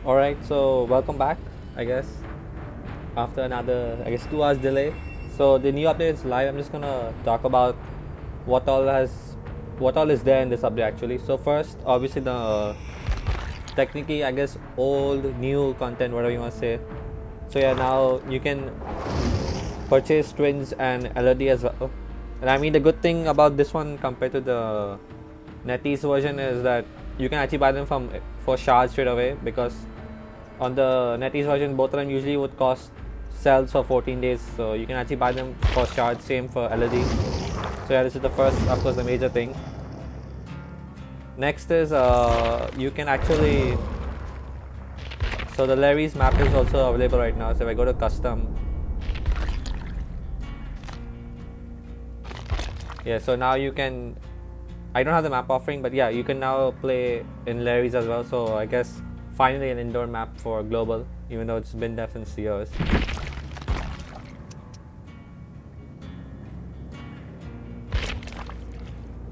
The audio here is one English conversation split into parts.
Alright, so welcome back, I guess, after another, 2 hours delay. So the new update is live. I'm just gonna talk about what all is there in this update actually. So first, obviously the technically, I guess, old, new content, whatever you want to say. So yeah, now you can purchase twins and Elodie as well. And I mean, the good thing about this one compared to the NetEase version is that you can actually buy them for shards straight away, because on the NetEase version both of them usually would cost cells for 14 days, so you can actually buy them for shards. Same for Elodie. So yeah, this is the first, of course, the major thing. Next is you can actually, so the Lerry's map is also available right now. So if I go to custom, yeah, so now you can, I don't have the map offering, but yeah, you can now play in Lerry's as well. So I guess finally an indoor map for global, even though it's been there since years.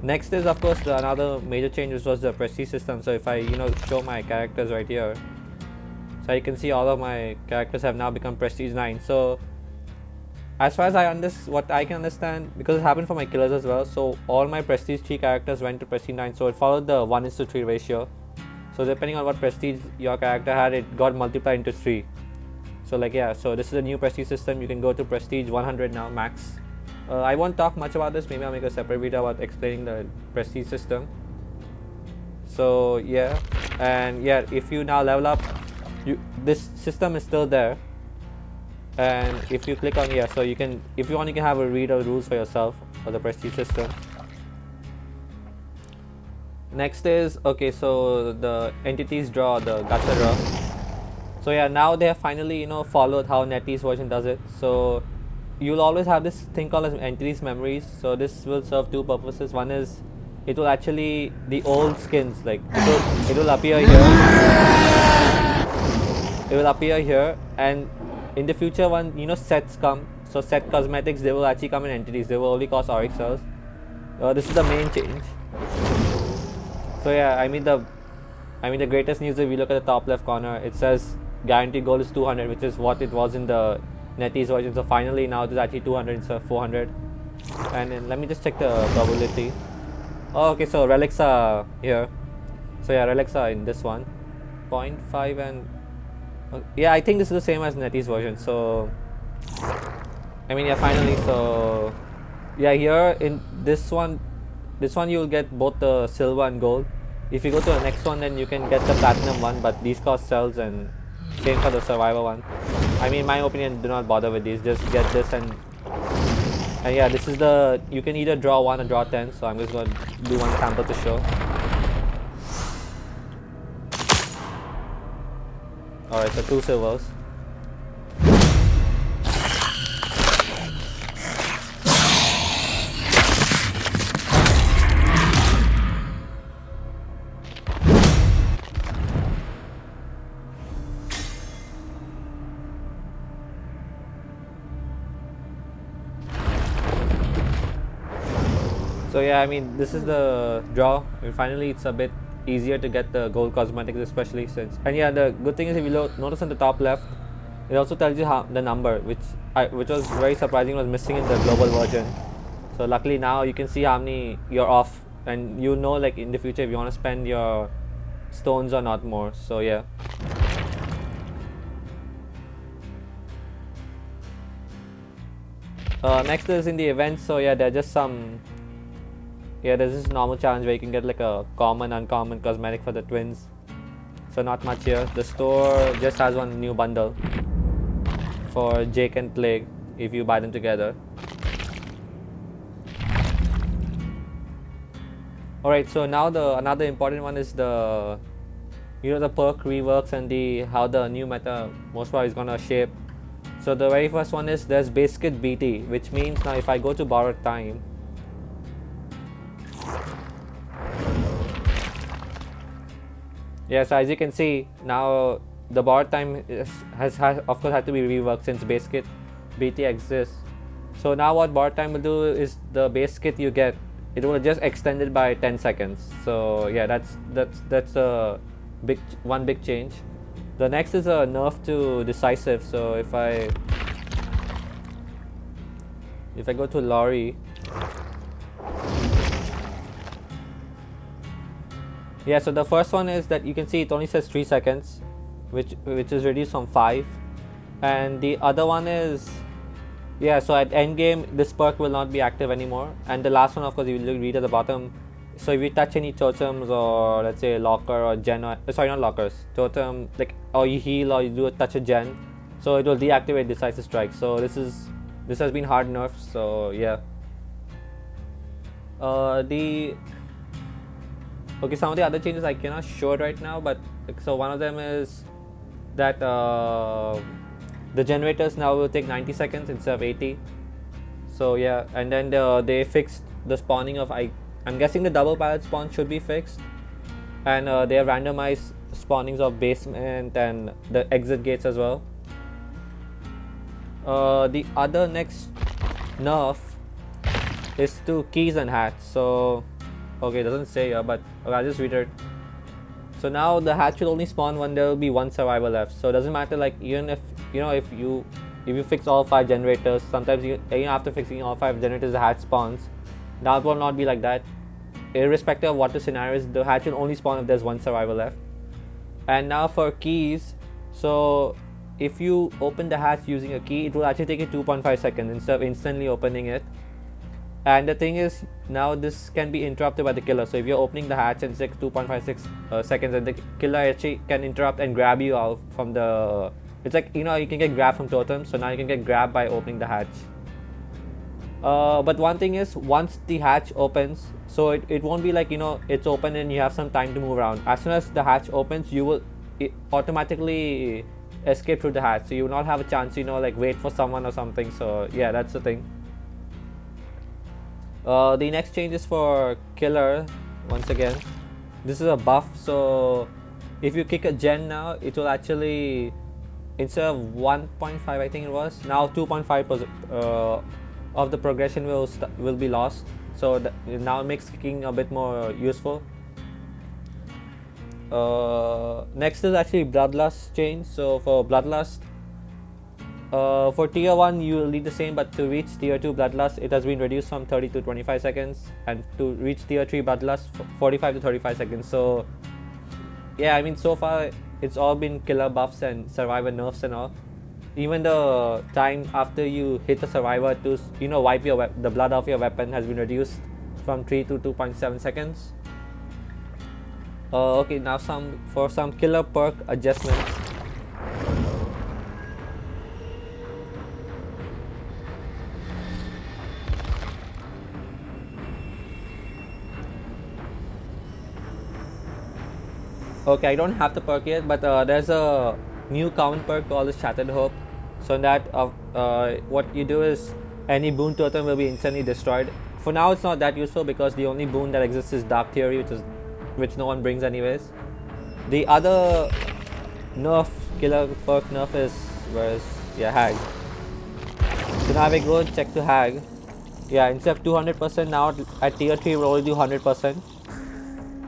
Next is, of course, another major change, which was the prestige system. So if I show my characters right here, so you can see all of my characters have now become prestige 9. So as far as what I can understand, because it happened for my killers as well, so all my prestige 3 characters went to prestige 9. So it followed the 1:3 ratio. So depending on what prestige your character had, it got multiplied into 3. So like, yeah, so this is a new prestige system. You can go to prestige 100 now max. I won't talk much about this. Maybe I'll make a separate video about explaining the prestige system. So yeah, and yeah, if you now level up, this system is still there. And if you click on, yeah, so you can, if you want, you can have a read of rules for yourself for the prestige system. Next is, okay, so the entities draw, the Gacha Draw. So yeah, now they have finally followed how NetEase version does it. So you'll always have this thing called as entities memories. So this will serve two purposes. One is, it will actually, the old skins, like it will appear here. It will appear here, and in the future, when sets come, so set cosmetics, they will actually come in entities. They will only cost auric cells. This is the main change. So yeah, I mean the greatest news, if you look at the top left corner, it says guaranteed goal is 200, which is what it was in the NetEase version. So finally now it is actually 200 instead of 400. And then let me just check the probability. Oh, okay, so relics are here. So yeah, relics are in this one, 0.5 and yeah, I think this is the same as NetEase version. So I mean, yeah, finally. So yeah, here in this one you'll get both the silver and gold. If you go to the next one, then you can get the platinum one, but these cost cells, and same for the survivor one. I mean, in my opinion, do not bother with these, just get this. And yeah, this is the, you can either draw 1 or draw 10, so I'm just going to do one sample to show. Alright, so 2 silvers. So yeah, I mean, this is the draw. And finally, it's a bit easier to get the gold cosmetics, especially since. And yeah, the good thing is, if you notice on the top left, it also tells you how the number, which was very surprising, was missing in the global version. So luckily now you can see how many you're off, and you know, like in the future, if you want to spend your stones or not more. So yeah. Next is in the events. So yeah, there are just some. Yeah, there's this normal challenge where you can get like a common, uncommon cosmetic for the twins. So not much here. The store just has one new bundle for Jake and Plague if you buy them together. Alright, so now another important one is the the perk reworks and how the new meta most probably is gonna shape. So the very first one is, there's Basekit BT, which means now if I go to borrowed time, yeah, so as you can see, now the borrowed time has of course had to be reworked since Basekit BT exists. So now what borrowed time will do is, the base kit you get, it will just extend it by 10 seconds. So yeah, that's a big change. The next is a nerf to decisive. So if I go to Lerry, yeah, so the first one is that you can see it only says 3 seconds, which is reduced from 5, and the other one is, yeah, so at end game this perk will not be active anymore. And the last one, of course, you will read at the bottom. So if you touch any totems or let's say locker or gen, or, sorry, not lockers, totem, like, or you heal or you do a touch a gen, so it will deactivate decisive strike. So this has been hard nerfs. So yeah. Okay, some of the other changes I cannot show it right now, but so one of them is that the generators now will take 90 seconds instead of 80. So yeah, and then they fixed the spawning of, I'm guessing the double pallet spawn should be fixed, and they have randomized spawnings of basement and the exit gates as well. The other next nerf is to keys and hats. So okay, it doesn't say here, but okay, I'll just read it. So now the hatch will only spawn when there will be 1 survivor left. So it doesn't matter, like, even if if you fix all 5 generators, sometimes after fixing all 5 generators the hatch spawns. Now it will not be like that. Irrespective of what the scenario is, the hatch will only spawn if there's 1 survivor left. And now for keys, so if you open the hatch using a key, it will actually take you 2.5 seconds instead of instantly opening it. And the thing is, now this can be interrupted by the killer. So if you're opening the hatch and it takes 2.56 seconds, and the killer actually can interrupt and grab you out from the, it's like, you can get grabbed from totems, so now you can get grabbed by opening the hatch. But one thing is, once the hatch opens, so it won't be like, it's open and you have some time to move around. As soon as the hatch opens, you will automatically escape through the hatch, so you will not have a chance, like wait for someone or something. So yeah, that's the thing. The next change is for killer. Once again, this is a buff, so if you kick a gen now, it will actually, instead of 1.5 I think it was, now 2.5% of the progression will be lost. So now it makes kicking a bit more useful. Next is actually Bloodlust change. So for Bloodlust, for tier 1 you will need the same, but to reach tier 2 Bloodlust it has been reduced from 30 to 25 seconds, and to reach tier 3 Bloodlust 45 to 35 seconds. So yeah, I mean, so far it's all been killer buffs and survivor nerfs and all. Even the time after you hit a survivor to wipe the blood off your weapon has been reduced from 3 to 2.7 seconds. Okay, now for some killer perk adjustments. Okay, I don't have the perk yet, but there's a new count perk called the Shattered Hope. So in that, what you do is any boon totem will be instantly destroyed. For now it's not that useful because the only boon that exists is Dark Theory, which no one brings anyways. The other nerf, killer perk nerf is, Hag. So now we go check to Hag. Yeah, instead of 200%, now at tier 3 we'll only do 100%.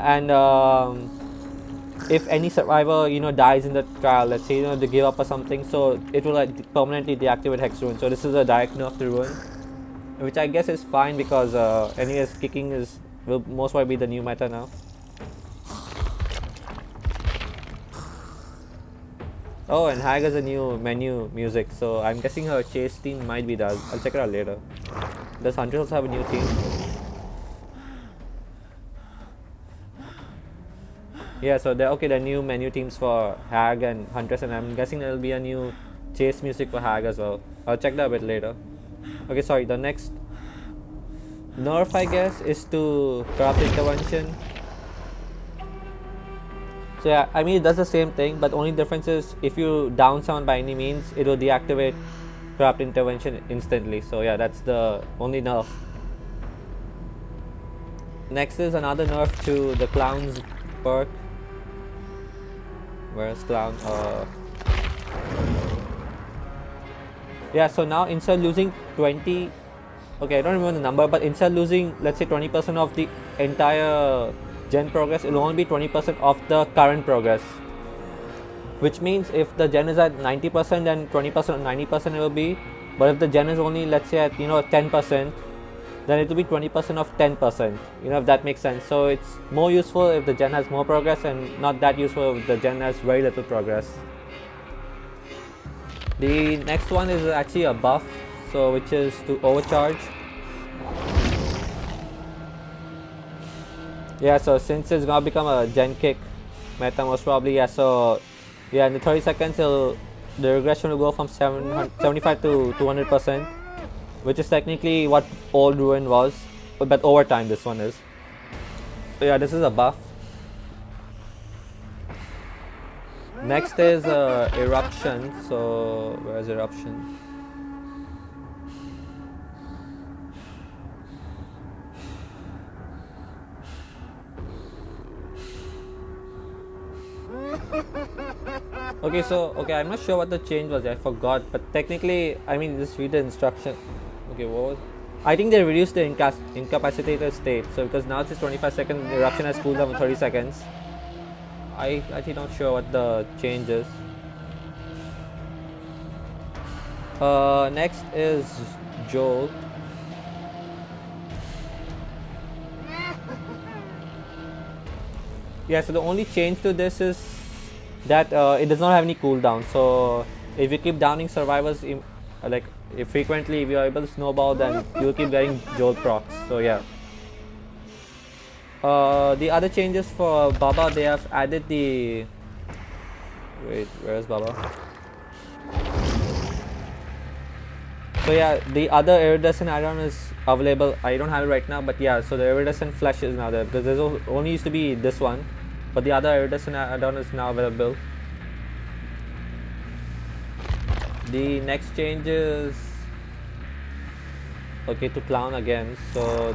And if any survivor dies in the trial, let's say they give up or something, so it will permanently deactivate Hex Ruin. So this is a direct nerf to Ruin, which I guess is fine because anyways kicking will most probably be the new meta now. Oh, and Hag has a new menu music, so I'm guessing her chase theme might be that. I'll check it out later. Does Hunter also have a new theme? Yeah, so there are new menu themes for Hag and Huntress, and I'm guessing there will be a new chase music for Hag as well. I'll check that a bit later. Okay, sorry, the next nerf I guess is to Corrupt Intervention. So yeah, I mean it does the same thing, but only difference is if you down someone by any means, it will deactivate Corrupt Intervention instantly. So yeah, that's the only nerf. Next is another nerf to the Clown's perk. Where's Clown? Yeah, so now instead of losing 20, okay, I don't remember the number, but instead of losing, let's say 20% of the entire gen progress, it will only be 20% of the current progress. which means if the gen is at 90%, then 20% or 90% it will be. But if the gen is only, let's say, at 10%, then it will be 20% of 10%, if that makes sense. So it's more useful if the gen has more progress, and not that useful if the gen has very little progress. The next one is actually a buff, so which is to overcharge. Yeah, so since it's gonna become a gen kick meta most probably, yeah, so yeah, in the 30 seconds the regression will go from 75 to 200%, which is technically what old Ruin was, but over time this one is. So yeah, this is a buff. Next is Eruption. So where's Eruption? Okay, I'm not sure what the change was. I forgot, but technically, just read the instruction. Okay, what was? I think they reduced the incapacitated state. So because now it's 25 seconds, the eruption has cooled down for 30 seconds. I actually not sure what the change is. Next is Jolt. Yeah, so the only change to this is that it does not have any cooldown. So if you keep downing survivors frequently, if you are able to snowball, then you will keep getting Jolt procs. So yeah. The other changes for Baba, they have added the... Wait, where's Baba? So yeah, the other Iridescent add-on is available. I don't have it right now, but yeah, so the Iridescent Flesh is now there, because there's only used to be this one, but the other Iridescent add-on is now available. The next change is... okay, to Clown again, so...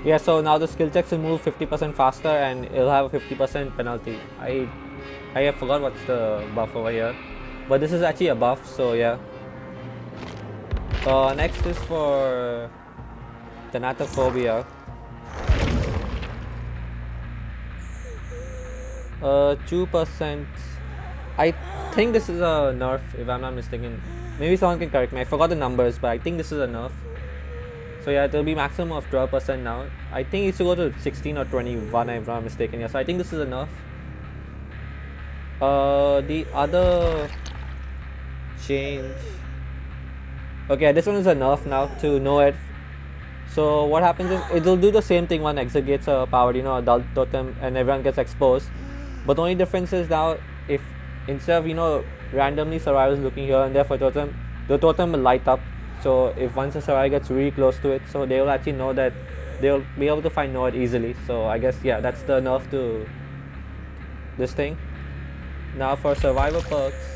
yeah, so now the skill checks will move 50% faster and it'll have a 50% penalty. I forgot what's the buff over here, but this is actually a buff, so yeah. Next is for Thanatophobia. 2%. I think this is a nerf, if I'm not mistaken. Maybe someone can correct me. I forgot the numbers, but I think this is a nerf. So yeah, it will be maximum of 12% now. I think it used to go to 16 or 21, if I'm not mistaken. Yeah, so I think this is a nerf. The other change... okay, this one is a nerf now to NOED. So what happens is, it will do the same thing when Exit gets powered, Adult Totem, and everyone gets exposed. But the only difference is now, if instead of, randomly survivors looking here and there for Totem, the Totem will light up. So if once a survivor gets really close to it, so they will actually know that they'll be able to find NOED easily. So I guess, yeah, that's the nerf to this thing. Now for survivor perks.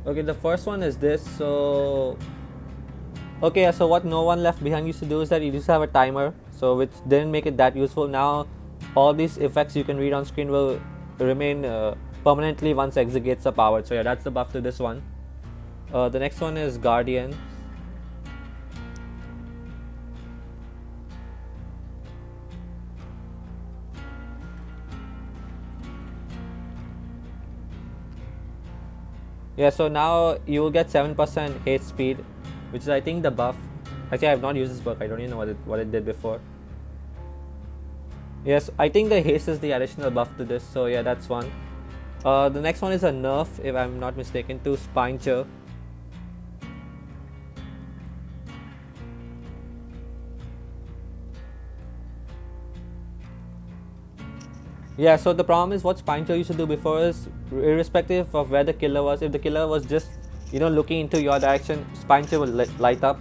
Okay, the first one is this. So okay, so what No One Left Behind used to do is that you used to have a timer, so which didn't make it that useful. Now all these effects you can read on screen will remain permanently once Exit gates are powered. So yeah, that's the buff to this one. The next one is Guardian. Yeah, so now you will get 7% haste speed, which is I think the buff. Actually, I have not used this perk. I don't even know what it did before. Yes, I think the haste is the additional buff to this. So yeah, that's one. The next one is a nerf, if I'm not mistaken, to Spincher. Yeah, so the problem is what Spincher used to do before is, irrespective of where the killer was, if the killer was just, looking into your direction, Spincher will light up.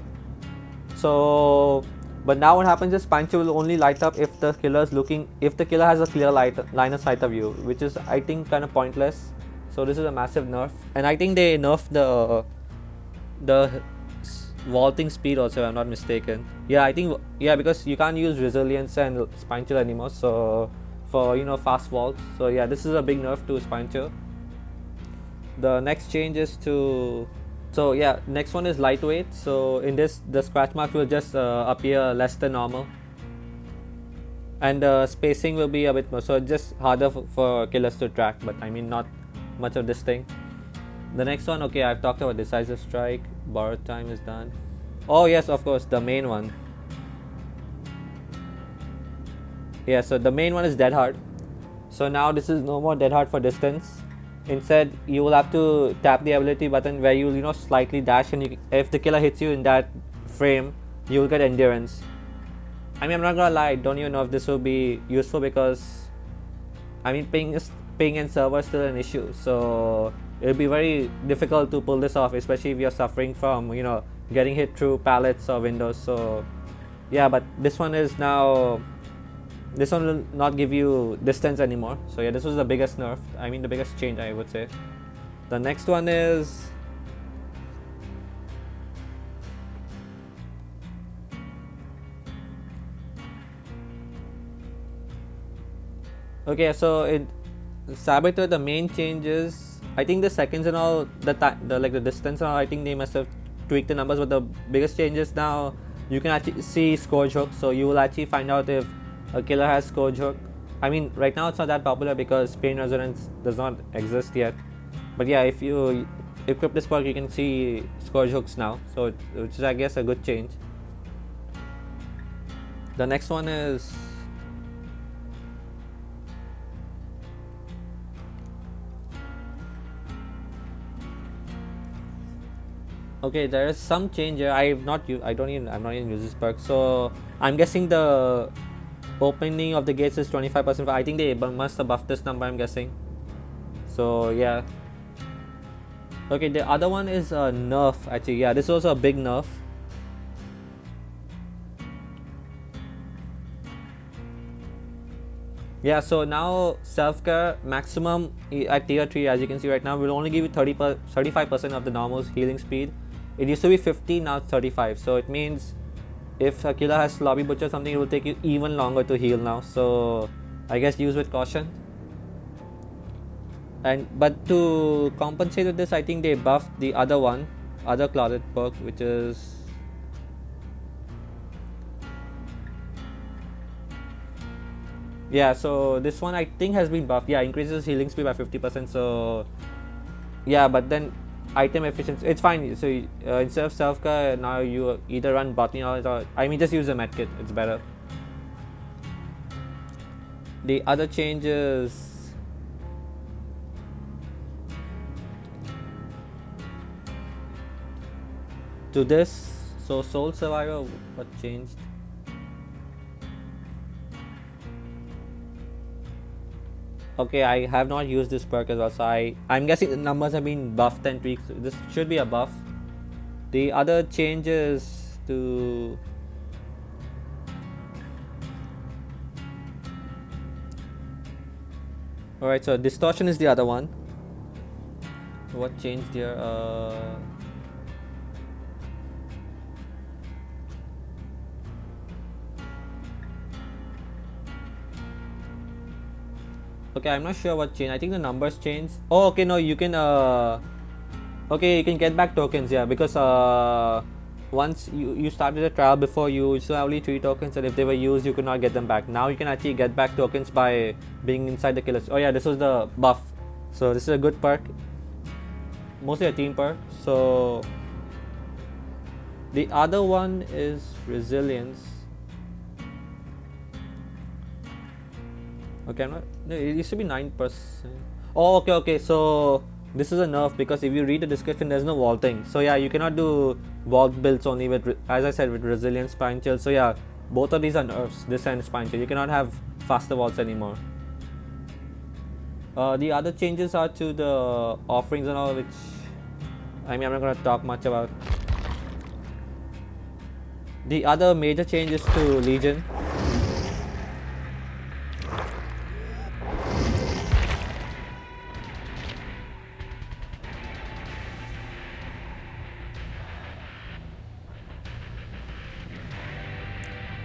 So, but now what happens is Spincher will only light up if the killer has a clear line of sight of you, which is, I think, kind of pointless. So this is a massive nerf, and I think they nerfed the vaulting speed also, if I'm not mistaken. Yeah, I think, yeah, because you can't use resilience and spine chill anymore, so for fast vaults. So yeah, this is a big nerf to spine chill. The next change is to, so yeah, next one is lightweight. So in this, the scratch marks will just appear less than normal, and spacing will be a bit more, so it's just harder for killers to track, but I mean not much of this thing. The next one, okay, I've talked about decisive strike. Borrowed time is done. Oh yes, of course, the main one. Yeah, so the main one is dead hard. So now this is no more dead hard for distance. Instead, you will have to tap the ability button where you will slightly dash, and if the killer hits you in that frame, you will get endurance. I mean, I'm not gonna lie, I don't even know if this will be useful, because I mean, ping and server is still an issue, so it'll be very difficult to pull this off, especially if you're suffering from getting hit through pallets or windows. So yeah, but this one will not give you distance anymore. So yeah, this was the biggest nerf, I mean the biggest change, I would say. The next one is, okay, so in Saboteur, the main changes, I think the seconds and all, the distance and all, I think they must have tweaked the numbers, but the biggest changes now, you can actually see Scourge Hook, so you will actually find out if a killer has Scourge Hook. I mean, right now it's not that popular because Pain Resonance does not exist yet, but yeah, if you equip this perk, you can see Scourge Hooks now, so which is, I guess, a good change. The next one is, okay, there is some change here. I'm not even use this perk, so I'm guessing the opening of the gates is 25%. I think they must have buffed this number, I'm guessing. So yeah. Okay, the other one is a nerf, actually. Yeah, this was a big nerf. Yeah, so now self-care maximum at tier 3, as you can see right now, will only give you 35% of the normal healing speed. It used to be 50, now it's 35. So it means if a killer has Lobby Butcher or something, it will take you even longer to heal now. So I guess use with caution. But to compensate with this, I think they buffed the other clouded perk, which is, yeah, so this one I think has been buffed. Yeah, increases healing speed by 50%. So yeah, but then item efficiency, it's fine. So instead of self-care, now you either run Botany or I mean just use a medkit, it's better. The other changes, to this, so Soul Survivor, what changed? Okay, I have not used this perk as well, so I'm guessing the numbers have been buffed and tweaked. So this should be a buff. The other changes to, alright, so Distortion is the other one. What changed here? Okay, I'm not sure what changed. I think the numbers changed. Oh, okay, no, you can okay, you can get back tokens, yeah, because once you started a trial before, you used to have only 3 tokens, and if they were used, you could not get them back. Now you can actually get back tokens by being inside the killers. Oh yeah, this was the buff. So this is a good perk, mostly a team perk. So the other one is Resilience. Okay, it used to be 9%. Oh, okay, so this is a nerf, because if you read the description, there's no vaulting. So yeah, you cannot do vault builds only with, as I said, with Resilience, Spine Chill. So yeah, both of these are nerfs, this and Spine Chill. You cannot have faster vaults anymore. The other changes are to the offerings and all, which, I mean, I'm not going to talk much about. The other major change is to Legion.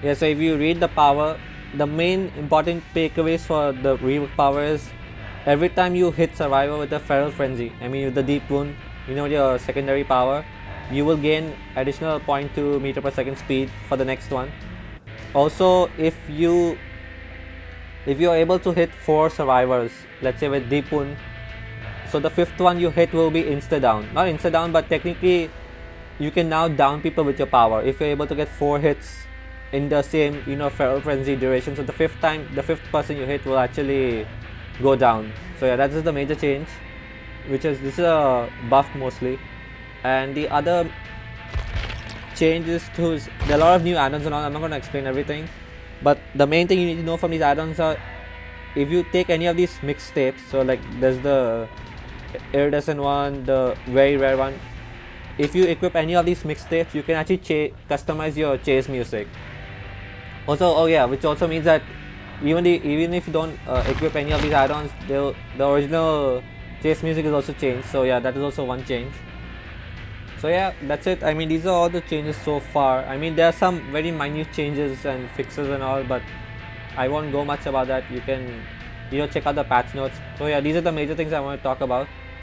Yeah, so if you read the power, the main important takeaways for the Rework power is every time you hit Survivor with a Feral Frenzy, I mean with the Deep Wound, you know, your secondary power, you will gain additional 0.2 meter per second speed for the next one. Also, if you're able to hit 4 survivors, let's say with Deep Wound, so the 5th one you hit will be insta down. Not insta down, but technically you can now down people with your power if you're able to get 4 hits in the same, you know, Feral Frenzy duration. So the 5th person you hit will actually go down. So yeah, that is the major change, this is a buff mostly. And the other change is there are a lot of new add-ons and all. I'm not going to explain everything, but the main thing you need to know from these add-ons are, if you take any of these mixtapes, so like there's the Iridescent one, the very rare one, if you equip any of these mixtapes, you can actually customize your chase music. Also, which also means that even if you don't equip any of these add-ons, the original chase music is also changed. So yeah, that is also one change. So yeah, that's it. I mean, these are all the changes so far. I mean, there are some very minute changes and fixes and all, but I won't go much about that. You can, you know, check out the patch notes. So yeah, these are the major things I want to talk about.